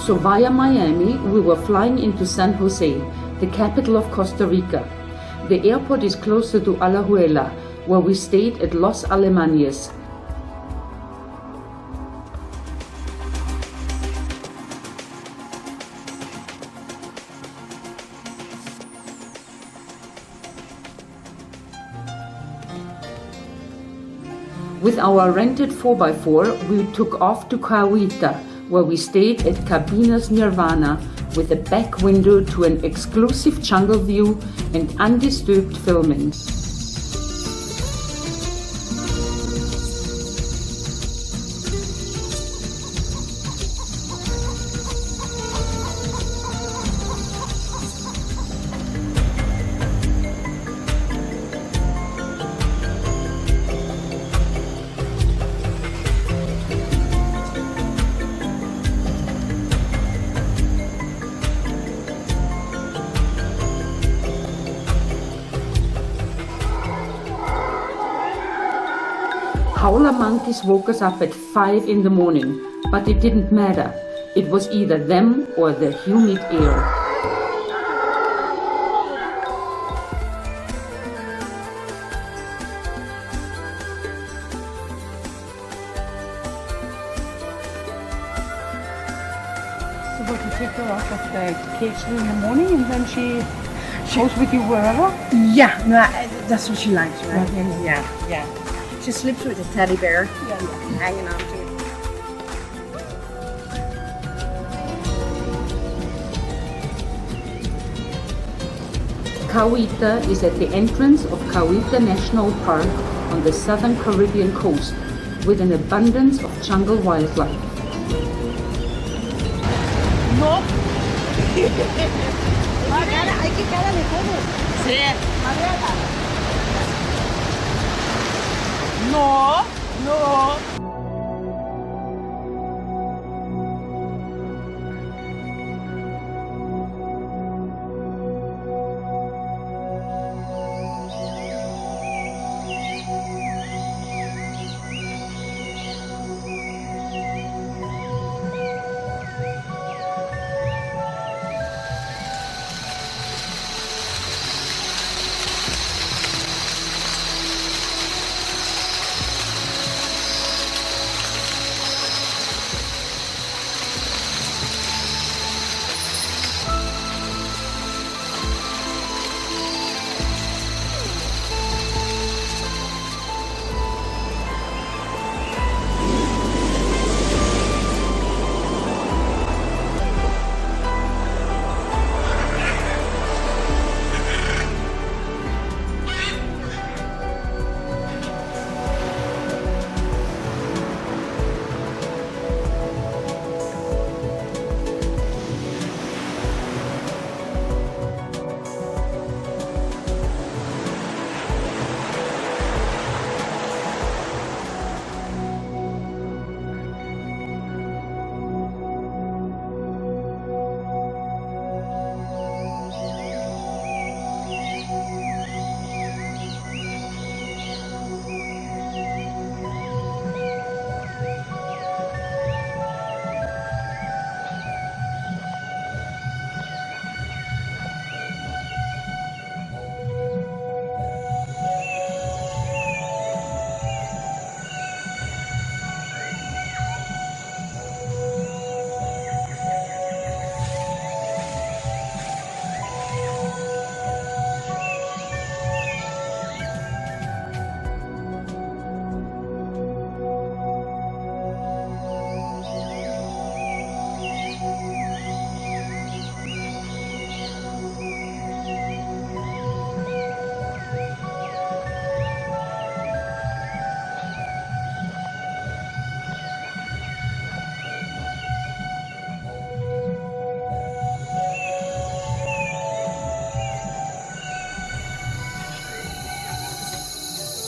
So via Miami, we were flying into San Jose, the capital of Costa Rica. The airport is closer to Alajuela, where we stayed at Los Alemanes. With our rented 4x4, we took off to Cahuita, where we stayed at Cabinas Nirvana with a back window to an exclusive jungle view and undisturbed filming. Howler monkeys woke us up at 5 in the morning, but it didn't matter. It was either them or the humid air. So what, you take her off of the cage in the morning and then she goes with you wherever? Yeah, no, that's what she likes, right? Yeah. She sleeps with a teddy bear, Yeah. hanging on to it. Cahuita is at the entrance of Cahuita National Park on the southern Caribbean coast, with an abundance of jungle wildlife. No. Hay que cara de todo. Sí. No.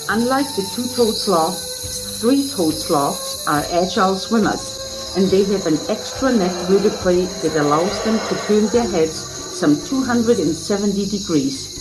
Unlike the two-toed sloth, three-toed sloths are agile swimmers, and they have an extra neck vertebrae that allows them to turn their heads some 270 degrees.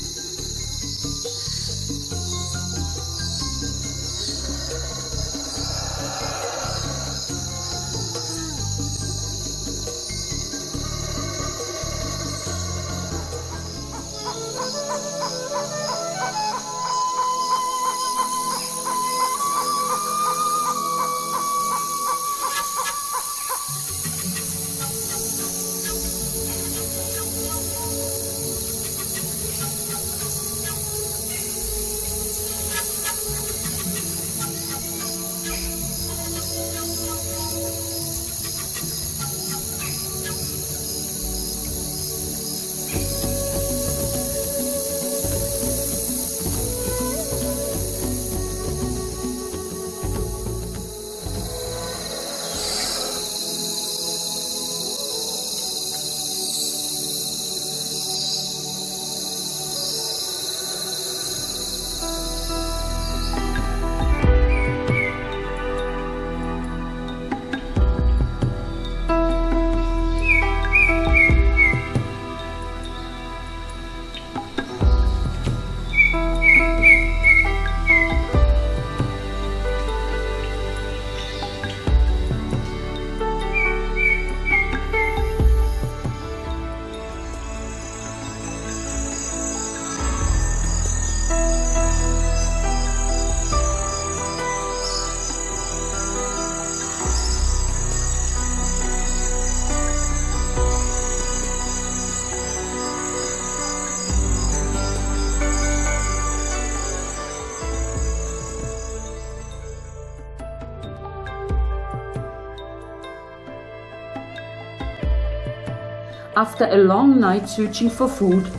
After a long night searching for food,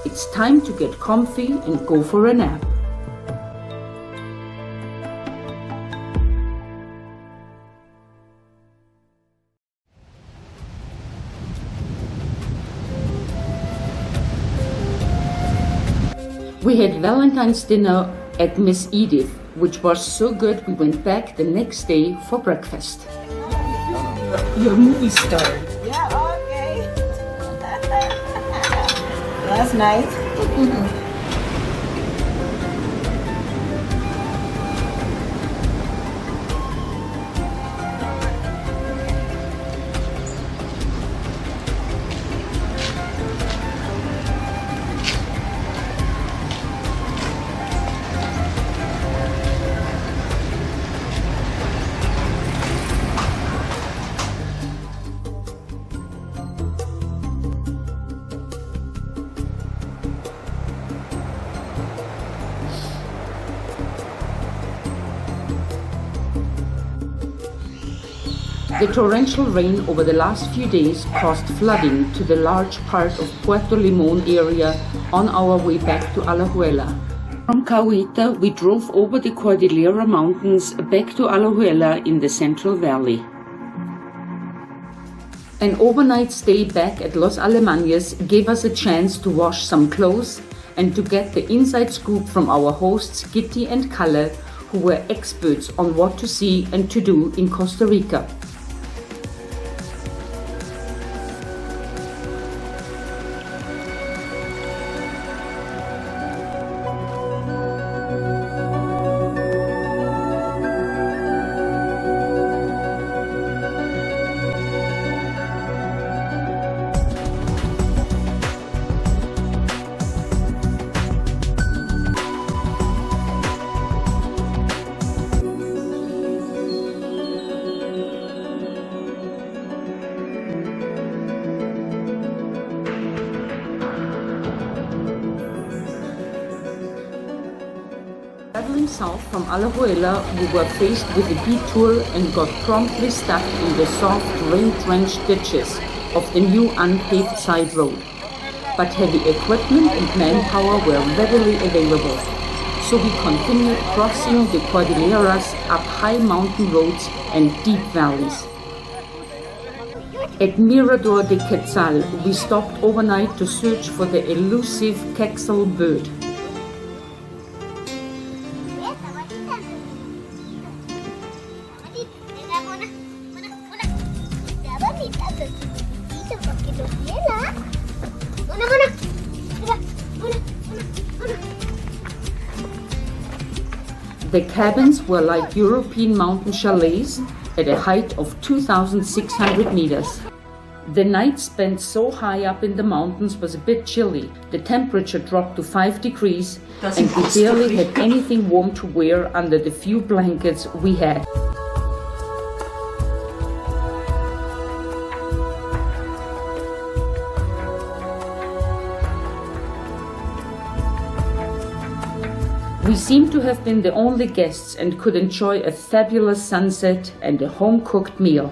it's time to get comfy and go for a nap. We had Valentine's dinner at Miss Edith, which was so good we went back the next day for breakfast. You're a movie star. Yeah, okay. Last night. The torrential rain over the last few days caused flooding to the large part of Puerto Limon area on our way back to Alajuela. From Cahuita, we drove over the Cordillera Mountains back to Alajuela in the Central Valley. An overnight stay back at Los Alemanes gave us a chance to wash some clothes and to get the inside scoop from our hosts Gitti and Kalle, who were experts on what to see and to do in Costa Rica. Traveling south from Alajuela, we were faced with a detour and got promptly stuck in the soft, rain-drenched ditches of the new unpaved side road. But heavy equipment and manpower were readily available, so we continued crossing the Cordilleras up high mountain roads and deep valleys. At Mirador de Quetzal, we stopped overnight to search for the elusive quetzal bird. The cabins were like European mountain chalets at a height of 2,600 meters. The night spent so high up in the mountains was a bit chilly. The temperature dropped to 5 degrees and we barely had anything warm to wear under the few blankets we had. We seemed to have been the only guests and could enjoy a fabulous sunset and a home-cooked meal.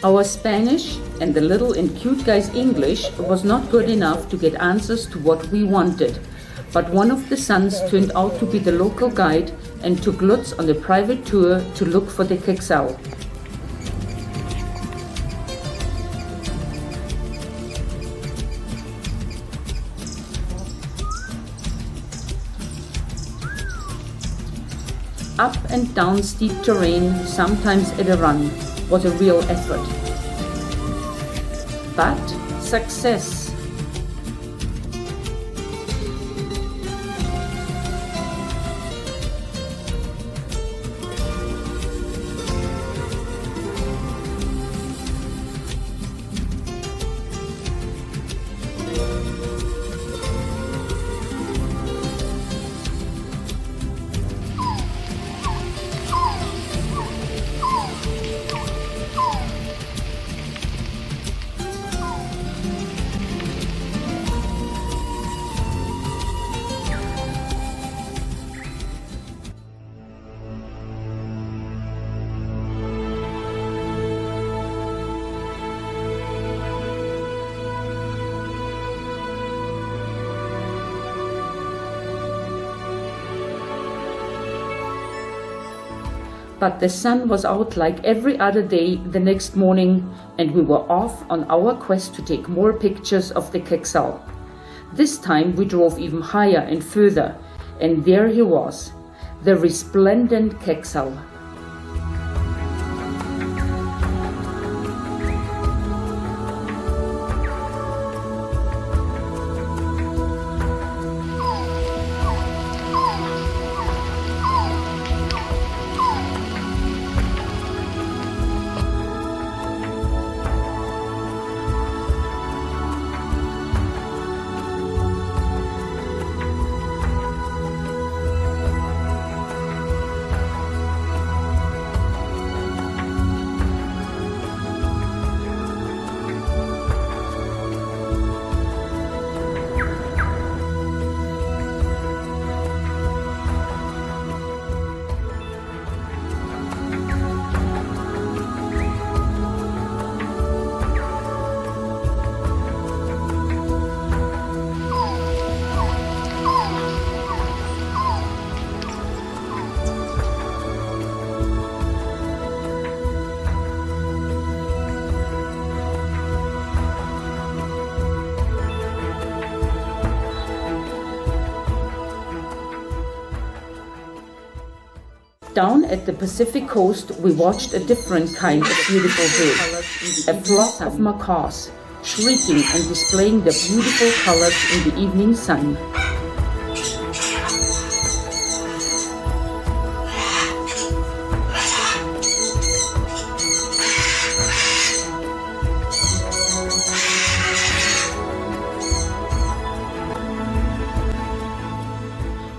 Our Spanish and the little and cute guy's English was not good enough to get answers to what we wanted, but one of the sons turned out to be the local guide and took Lutz on a private tour to look for the quetzal. Up and down steep terrain, sometimes at a run, was a real effort. But success. But the sun was out like every other day the next morning, and we were off on our quest to take more pictures of the Quetzal. This time we drove even higher and further, and there he was, the resplendent Quetzal. Down at the Pacific coast, we watched a different kind of beautiful bird, a flock of macaws, shrieking and displaying their beautiful colors in the evening sun.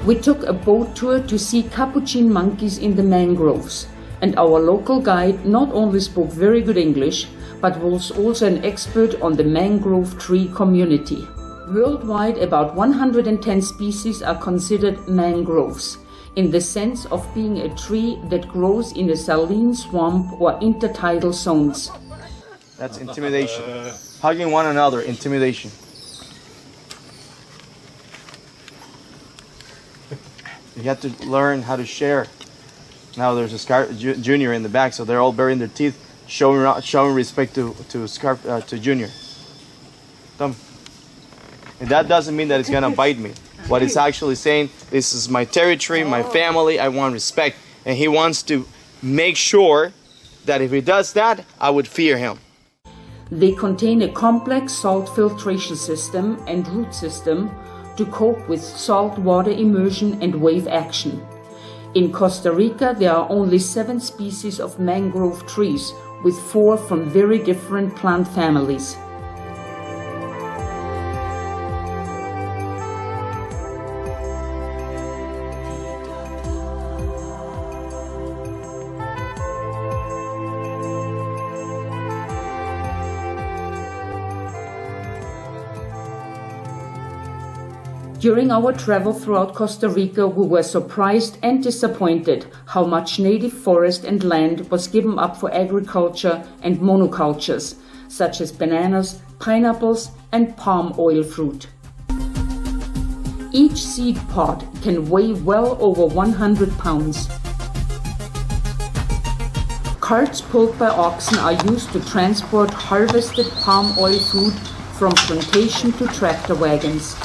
We took a boat tour to see capuchin monkeys in the mangroves, and our local guide not only spoke very good English, but was also an expert on the mangrove tree community. Worldwide, about 110 species are considered mangroves, in the sense of being a tree that grows in a saline swamp or intertidal zones. That's intimidation. Hugging one another, intimidation. You have to learn how to share. Now there's a Junior in the back, so they're all burying their teeth, showing respect to Junior. Come. And that doesn't mean that it's gonna bite me. What it's actually saying, this is my territory, my family, I want respect. And he wants to make sure that if he does that, I would fear him. They contain a complex salt filtration system and root system to cope with salt water immersion and wave action. In Costa Rica, there are only 7 species of mangrove trees, with 4 from very different plant families. During our travel throughout Costa Rica, we were surprised and disappointed how much native forest and land was given up for agriculture and monocultures, such as bananas, pineapples, and palm oil fruit. Each seed pod can weigh well over 100 pounds. Carts pulled by oxen are used to transport harvested palm oil fruit from plantation to tractor wagons.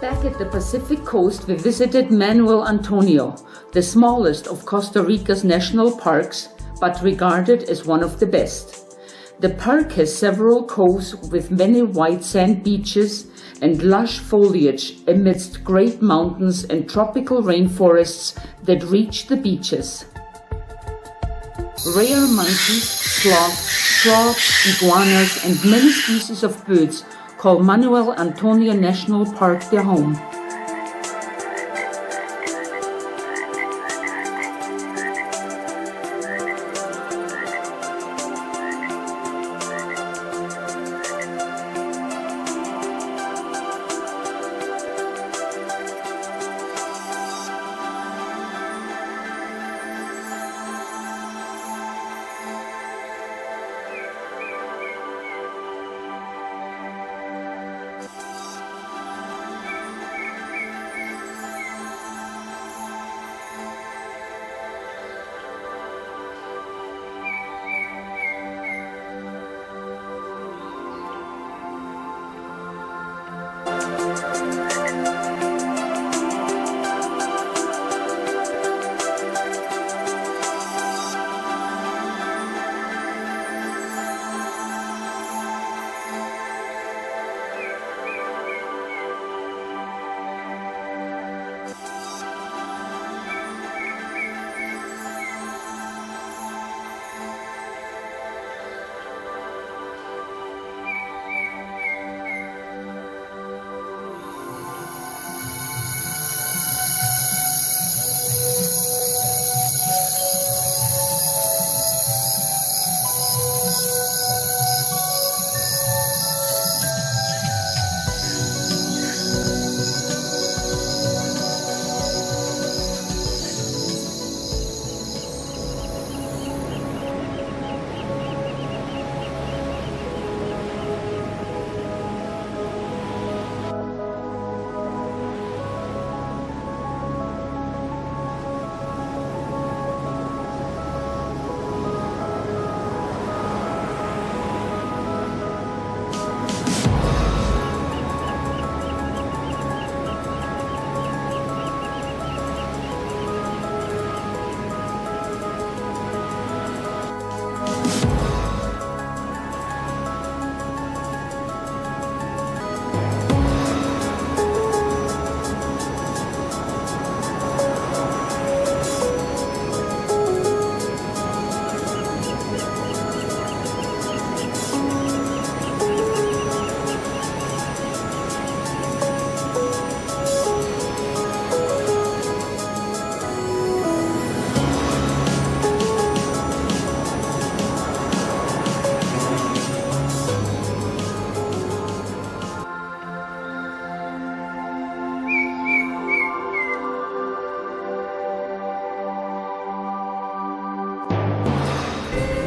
Back at the Pacific coast, we visited Manuel Antonio, the smallest of Costa Rica's national parks, but regarded as one of the best. The park has several coves with many white sand beaches and lush foliage amidst great mountains and tropical rainforests that reach the beaches. Rare monkeys, sloths, frogs, iguanas, and many species of birds call Manuel Antonio National Park their home.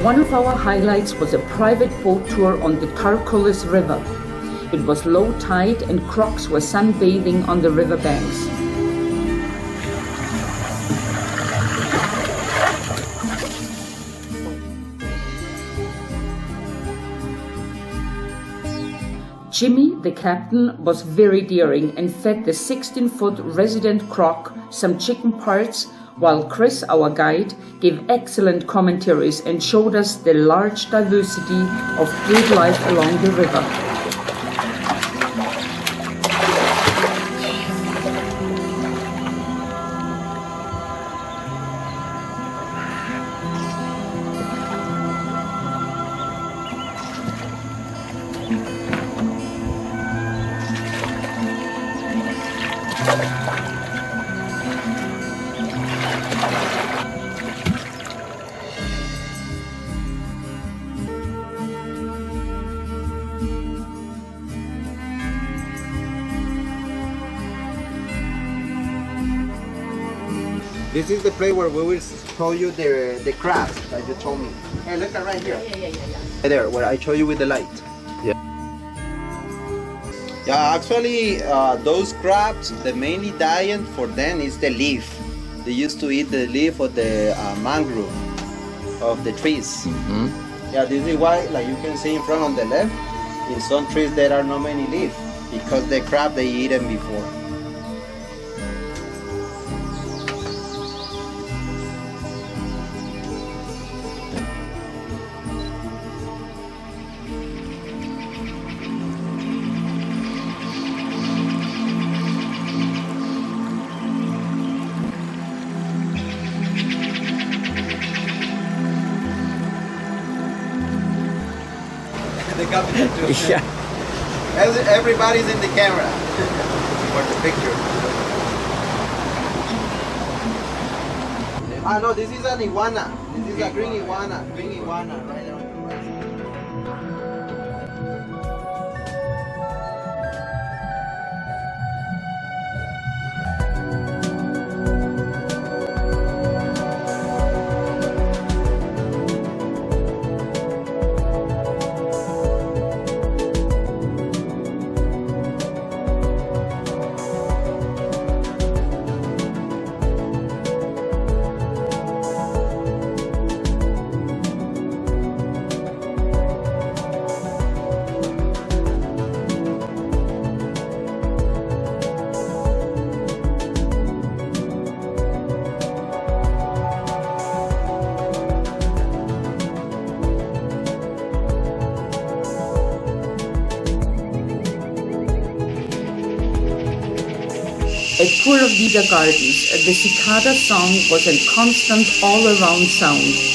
One of our highlights was a private boat tour on the Tarcoles River. It was low tide and crocs were sunbathing on the river banks. Jimmy, the captain, was very daring and fed the 16-foot resident croc some chicken parts, while Chris, our guide, gave excellent commentaries and showed us the large diversity of bird life along the river. This is the place where we will show you the crabs that you told me. Hey, look at right here. Yeah. Right there, where I show you with the light. Yeah. Yeah, actually, those crabs, the mainly diet for them is the leaf. They used to eat the leaf of the mangrove of the trees. Yeah, this is why, like you can see in front on the left, in some trees there are not many leaves because the crab they eat them before. Yeah. Everybody's in the camera for the picture. Ah no, this is an iguana. This is a green iguana. Green iguana right there on the right. At Pura Vida Gardens, the cicada song was a constant all-around sound.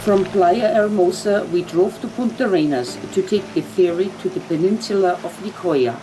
From Playa Hermosa, we drove to Punta Arenas to take the ferry to the peninsula of Nicoya.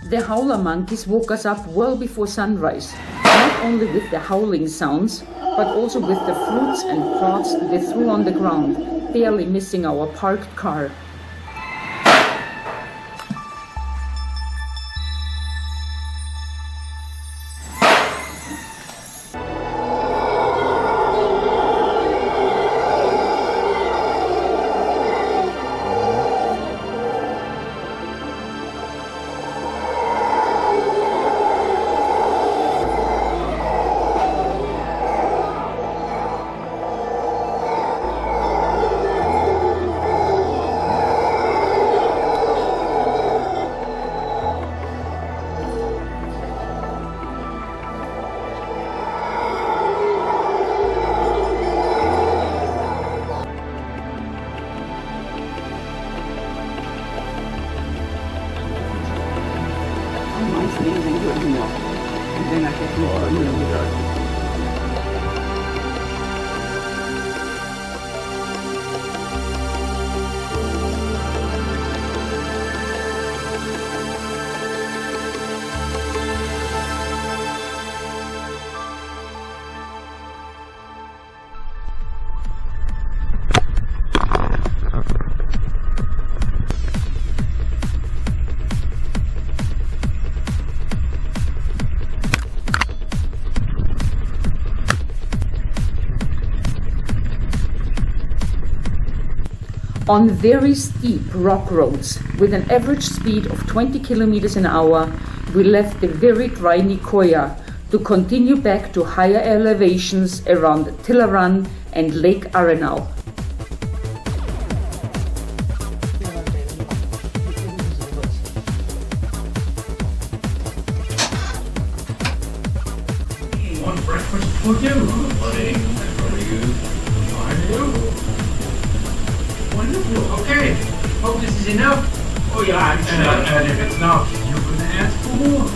The howler monkeys woke us up well before sunrise, not only with the howling sounds, but also with the fruits and pots they threw on the ground, barely missing our parked car. On very steep rock roads, with an average speed of 20 kilometers an hour, we left the very dry Nicoya to continue back to higher elevations around Tilaran and Lake Arenal. One breakfast for you, buddy. Very good. I do. Wonderful. Okay. Hope this is enough. Oh yeah, and if it's not, you're gonna ask for more.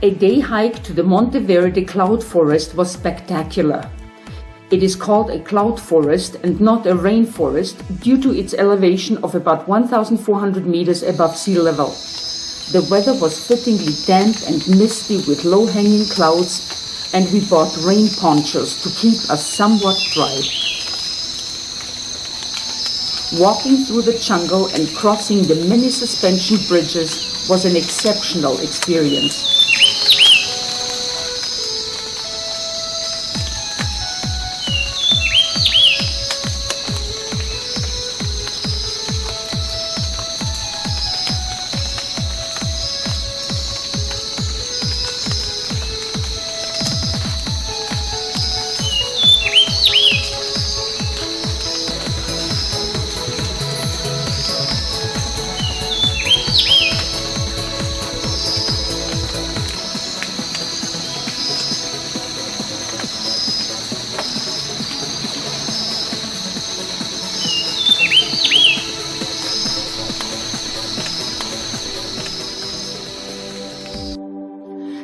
A day hike to the Monteverde cloud forest was spectacular. It is called a cloud forest and not a rainforest due to its elevation of about 1,400 meters above sea level. The weather was fittingly damp and misty with low-hanging clouds, and we bought rain ponchos to keep us somewhat dry. Walking through the jungle and crossing the many suspension bridges was an exceptional experience.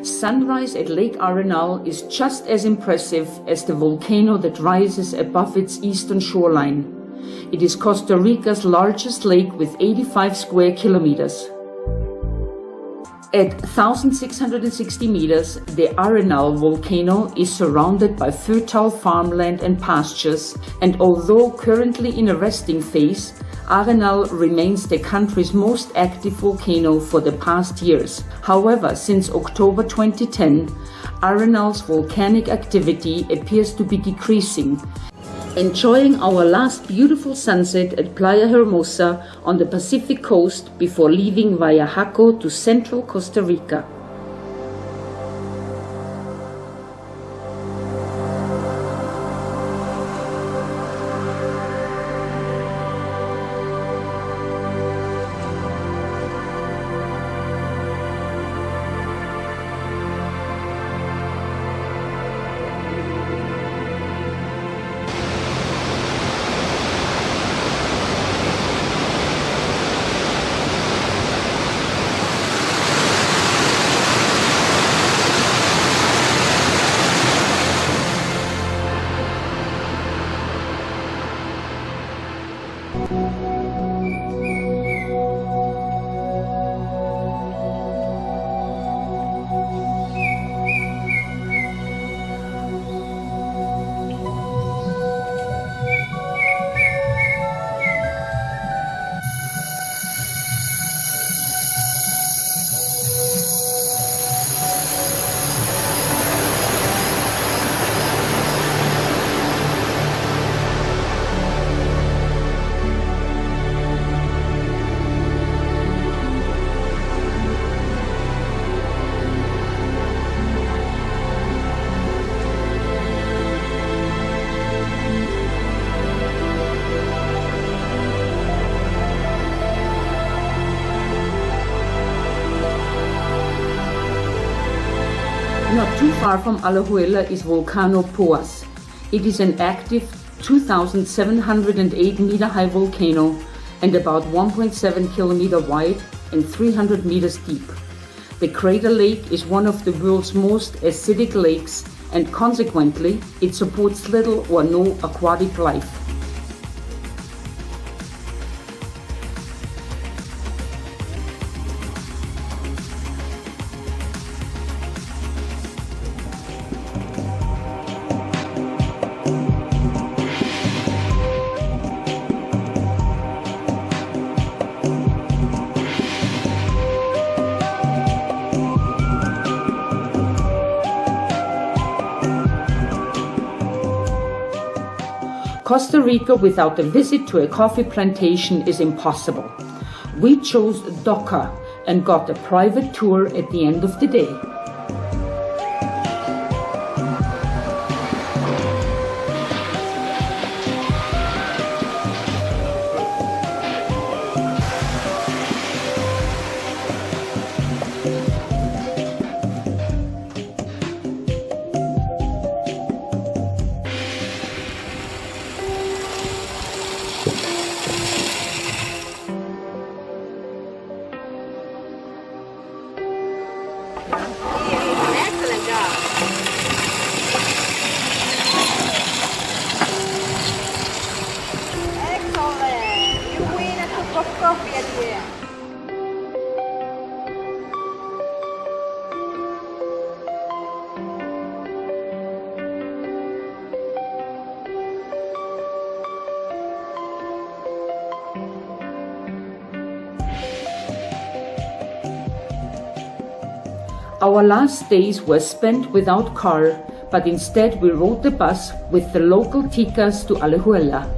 Sunrise at Lake Arenal is just as impressive as the volcano that rises above its eastern shoreline. It is Costa Rica's largest lake with 85 square kilometers. At 1,660 meters, the Arenal volcano is surrounded by fertile farmland and pastures, and although currently in a resting phase, Arenal remains the country's most active volcano for the past years. However, since October 2010, Arenal's volcanic activity appears to be decreasing. Enjoying our last beautiful sunset at Playa Hermosa on the Pacific coast before leaving via Jaco to central Costa Rica. Not too far from Alajuela is Volcano Poas. It is an active 2,708 meter high volcano and about 1.7 kilometer wide and 300 meters deep. The crater lake is one of the world's most acidic lakes, and consequently it supports little or no aquatic life. Costa Rica without a visit to a coffee plantation is impossible. We chose Doca and got a private tour at the end of the day. Excellent job. Excellent. You win a cup of coffee at the end. Our last days were spent without car, but instead we rode the bus with the local ticas to Alajuela.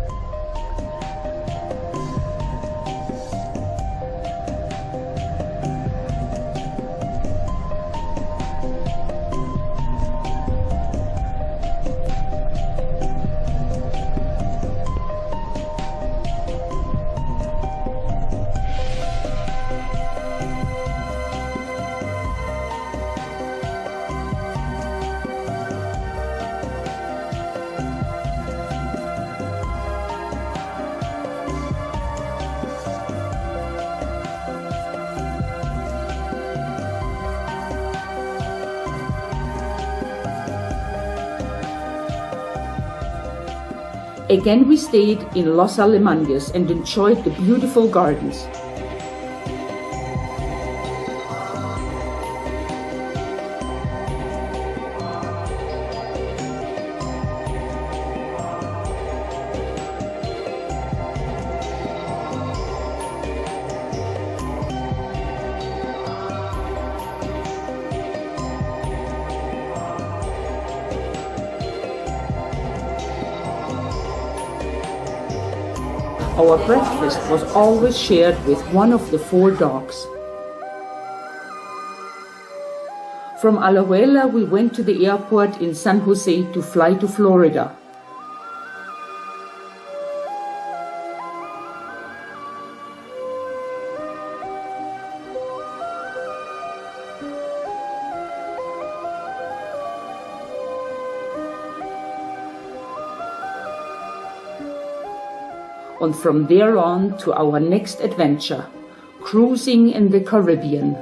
Again we stayed in Los Alemanes and enjoyed the beautiful gardens. Our breakfast was always shared with one of the 4 dogs. From Alajuela, we went to the airport in San Jose to fly to Florida. And from there on to our next adventure, cruising in the Caribbean.